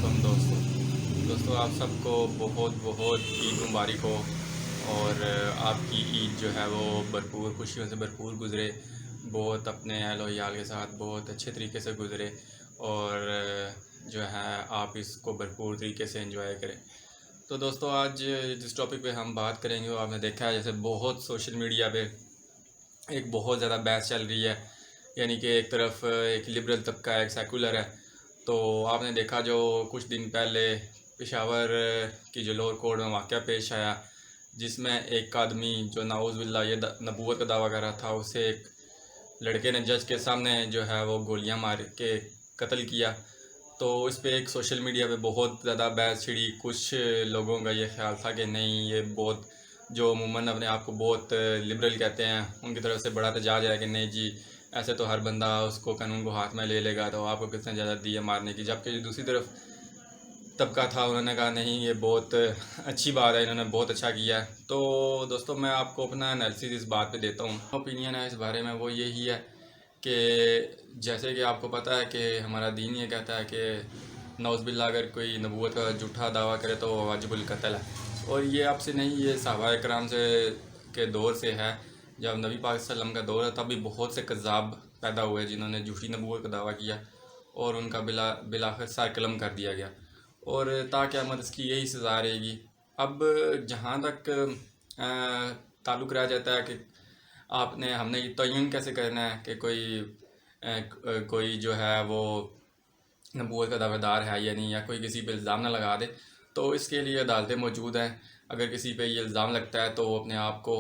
علیکم دوستوں آپ سب کو بہت بہت عید مبارک ہو، اور آپ کی عید جو ہے وہ بھرپور خوشیوں سے بھرپور گزرے، بہت اپنے اہل و عیال کے ساتھ بہت اچھے طریقے سے گزرے، اور جو ہے آپ اس کو بھرپور طریقے سے انجوائے کریں۔ تو دوستوں آج جس ٹاپک پہ ہم بات کریں گے وہ آپ نے دیکھا ہے، جیسے بہت سوشل میڈیا پہ ایک بہت زیادہ بحث چل رہی ہے، یعنی کہ ایک طرف ایک لبرل طبقہ ہے، ایک سیکولر ہے۔ تو آپ نے دیکھا جو کچھ دن پہلے پشاور کی جو لوور کورٹ میں واقعہ پیش آیا، جس میں ایک آدمی جو نعوذ باللہ یہ نبوت کا دعویٰ کر رہا تھا، اسے ایک لڑکے نے جج کے سامنے جو ہے وہ گولیاں مار کے قتل کیا۔ تو اس پہ ایک سوشل میڈیا پہ بہت زیادہ بحث چھڑی۔ کچھ لوگوں کا یہ خیال تھا کہ نہیں، یہ بہت جو عموماً اپنے آپ کو بہت لبرل کہتے ہیں، ان کی طرف سے بڑا احتجاج ہے کہ نہیں جی، ایسے تو ہر بندہ اس کو قانون کو ہاتھ میں لے لے گا، تو آپ کو کس نے اجازت دی ہے مارنے کی؟ جبکہ دوسری طرف طبقہ تھا، انہوں نے کہا نہیں، یہ بہت اچھی بات ہے، انہوں نے بہت اچھا کیا ہے۔ تو دوستوں میں آپ کو اپنا انالیسس اس بات پہ دیتا ہوں، اوپینین ہے اس بارے میں، وہ یہی ہے کہ جیسے کہ آپ کو پتہ ہے کہ ہمارا دین یہ کہتا ہے کہ نعوذ باللہ اگر کوئی نبوت کا جھوٹا دعویٰ کرے تو وہ واجب القتل ہے۔ اور یہ آپ سے نہیں، یہ صحابہ کرام سے کے دور سے ہے، جب نبی پاک صلی اللہ علیہ وسلم کا دور ہے تب بھی بہت سے کذاب پیدا ہوئے جنہوں نے جھوٹی نبوت کا دعویٰ کیا، اور ان کا بالآخر سر قلم کر دیا گیا، اور تا قیامت اس کی یہی سزا رہے گی۔ اب جہاں تک تعلق رہ جاتا ہے کہ ہم نے یہ تعین کیسے کرنا ہے کہ کوئی جو ہے وہ نبوت کا دعویٰ دار ہے یا نہیں، یا کوئی کسی پہ الزام نہ لگا دے، تو اس کے لیے عدالتیں موجود ہیں۔ اگر کسی پہ یہ الزام لگتا ہے تو وہ اپنے آپ کو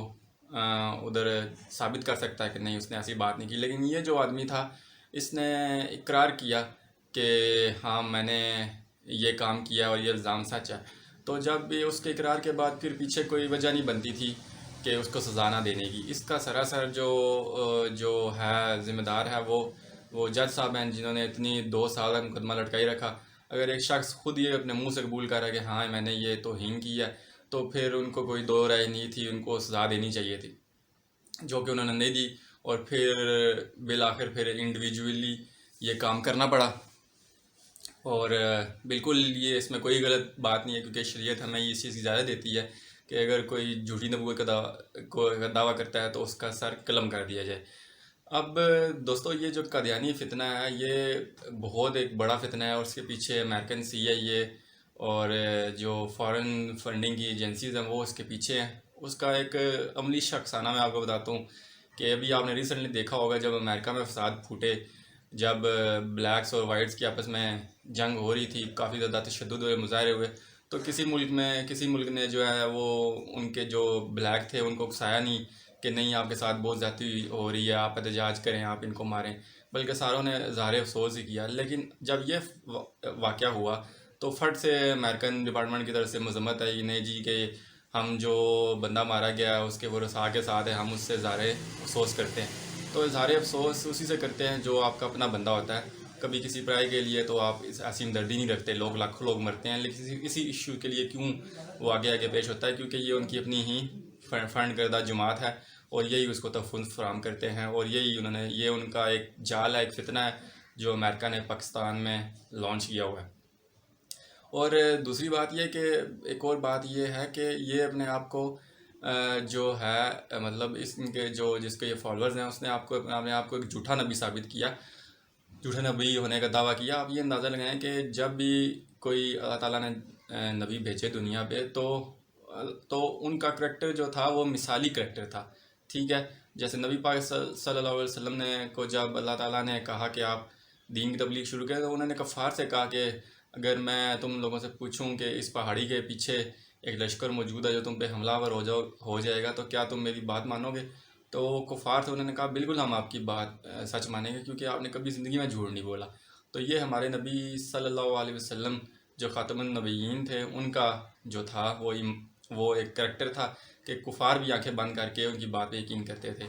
ادھر ثابت کر سکتا ہے کہ نہیں، اس نے ایسی بات نہیں کی۔ لیکن یہ جو آدمی تھا، اس نے اقرار کیا کہ ہاں میں نے یہ کام کیا اور یہ الزام سچ ہے۔ تو جب بھی اس کے اقرار کے بعد پھر پیچھے کوئی وجہ نہیں بنتی تھی کہ اس کو سزا نہ دینے کی، اس کا سراسر جو ہے ذمہ دار ہے وہ جج صاحب ہیں، جنہوں نے اتنی 2 سال کا مقدمہ لٹکائی رکھا۔ اگر ایک شخص خود یہ اپنے منہ سے قبول کر رہا ہے کہ ہاں میں نے یہ توہین کی ہے، تو پھر ان کو کوئی دو رائے نہیں تھی، ان کو سزا دینی چاہیے تھی، جو کہ انہوں نے نہیں دی، اور پھر بالآخر پھر انڈیویجولی یہ کام کرنا پڑا۔ اور بالکل یہ اس میں کوئی غلط بات نہیں ہے، کیونکہ شریعت ہمیں اس چیز کی اجازت دیتی ہے کہ اگر کوئی جھوٹی نبوت کا دعویٰ کرتا ہے تو اس کا سر قلم کر دیا جائے۔ اب دوستو یہ جو قادیانی فتنہ ہے، یہ بہت ایک بڑا فتنہ ہے، اور اس کے پیچھے امریکن CIA اور جو فارن فنڈنگ کی ایجنسیز ہیں وہ اس کے پیچھے ہیں۔ اس کا ایک عملی شخصانہ میں آپ کو بتاتا ہوں کہ ابھی آپ نے ریسنٹلی دیکھا ہوگا، جب امریکہ میں فساد پھوٹے، جب بلیکس اور وائٹس کی آپس میں جنگ ہو رہی تھی، کافی زیادہ تشدد ہوئے، مظاہرے ہوئے، تو کسی ملک نے جو ہے وہ ان کے جو بلیک تھے ان کو اکسایا نہیں کہ نہیں آپ کے ساتھ بہت زیادتی ہو رہی ہے، آپ احتجاج کریں، آپ ان کو ماریں، بلکہ ساروں نے اظہار افسوس ہی کیا۔ لیکن جب یہ واقعہ ہوا تو فٹ سے امریکن ڈپارٹمنٹ کی طرف سے مذمت آئی، نہیں جی کہ ہم جو بندہ مارا گیا اس کے ورثاء کے ساتھ ہیں، ہم اس سے اظہار افسوس کرتے ہیں۔ تو اظہار افسوس اسی سے کرتے ہیں جو آپ کا اپنا بندہ ہوتا ہے، کبھی کسی پرائے کے لیے تو آپ ایسی ہمدردی نہیں رکھتے، لاکھوں لوگ مرتے ہیں، لیکن کسی ایشو کے لیے کیوں وہ آگے پیش ہوتا ہے؟ کیونکہ یہ ان کی اپنی ہی فنڈ کردہ جماعت ہے، اور یہی اس کو تحفظ فراہم کرتے ہیں، اور یہ ان کا ایک جال ہے، ایک فتنہ ہے جو امریکہ نے پاکستان میں لانچ کیا ہوا ہے۔ اور دوسری بات یہ کہ ایک اور بات یہ ہے کہ یہ اپنے آپ کو جو ہے مطلب اس کے جس کے یہ فالورز ہیں، اس نے اپنے آپ کو ایک جھوٹا نبی ثابت کیا، جھوٹے نبی ہونے کا دعویٰ کیا۔ آپ یہ اندازہ لگائیں کہ جب بھی کوئی اللہ تعالیٰ نے نبی بھیجے دنیا پہ تو ان کا کریکٹر جو تھا وہ مثالی کریکٹر تھا، ٹھیک ہے؟ جیسے نبی پاک صلی اللہ علیہ وسلم کو جب اللہ تعالیٰ نے کہا کہ آپ دین کی تبلیغ شروع کریں، تو انہوں نے کفار سے کہا کہ اگر میں تم لوگوں سے پوچھوں کہ اس پہاڑی کے پیچھے ایک لشکر موجود ہے جو تم پہ حملہ آور ہو جائے گا، تو کیا تم میری بات مانو گے؟ تو کفار تھے، انہوں نے کہا بالکل ہم آپ کی بات سچ مانیں گے، کیونکہ آپ نے کبھی زندگی میں جھوٹ نہیں بولا۔ تو یہ ہمارے نبی صلی اللہ علیہ وسلم جو خاتم النبیین تھے، ان کا جو تھا وہ ایک کریکٹر تھا کہ کفار بھی آنکھیں بند کر کے ان کی بات پہ یقین کرتے تھے۔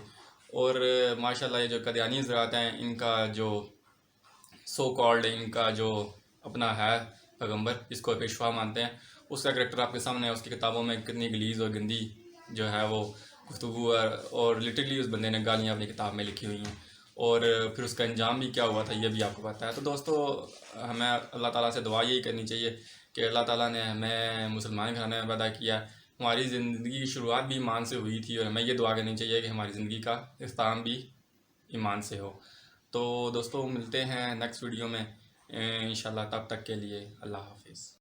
اور ماشاءاللہ یہ جو قادیانی حضرات ہیں، ان کا جو سو کالڈ ان کا جو اپنا ہے پیغمبر، جس کو پیشوا مانتے ہیں، اس کا کریکٹر آپ کے سامنے ہے۔ اس کی کتابوں میں کتنی غلیظ اور گندی جو ہے وہ گفتگو ہے، اور لٹرلی اس بندے نے گالیاں اپنی کتاب میں لکھی ہوئی ہیں۔ اور پھر اس کا انجام بھی کیا ہوا تھا یہ بھی آپ کو پتہ ہے۔ تو دوستو ہمیں اللہ تعالیٰ سے دعا یہی کرنی چاہیے کہ اللہ تعالیٰ نے ہمیں مسلمان گھرانے میں پیدا کیا، ہماری زندگی کی شروعات بھی ایمان سے ہوئی تھی، اور ہمیں یہ دعا کرنی چاہیے کہ ہماری زندگی کا اختتام بھی ایمان سے ہو۔ تو دوستو ملتے ہیں نیکسٹ ویڈیو میں انشاءاللہ، تب تک کے لیے اللہ حافظ۔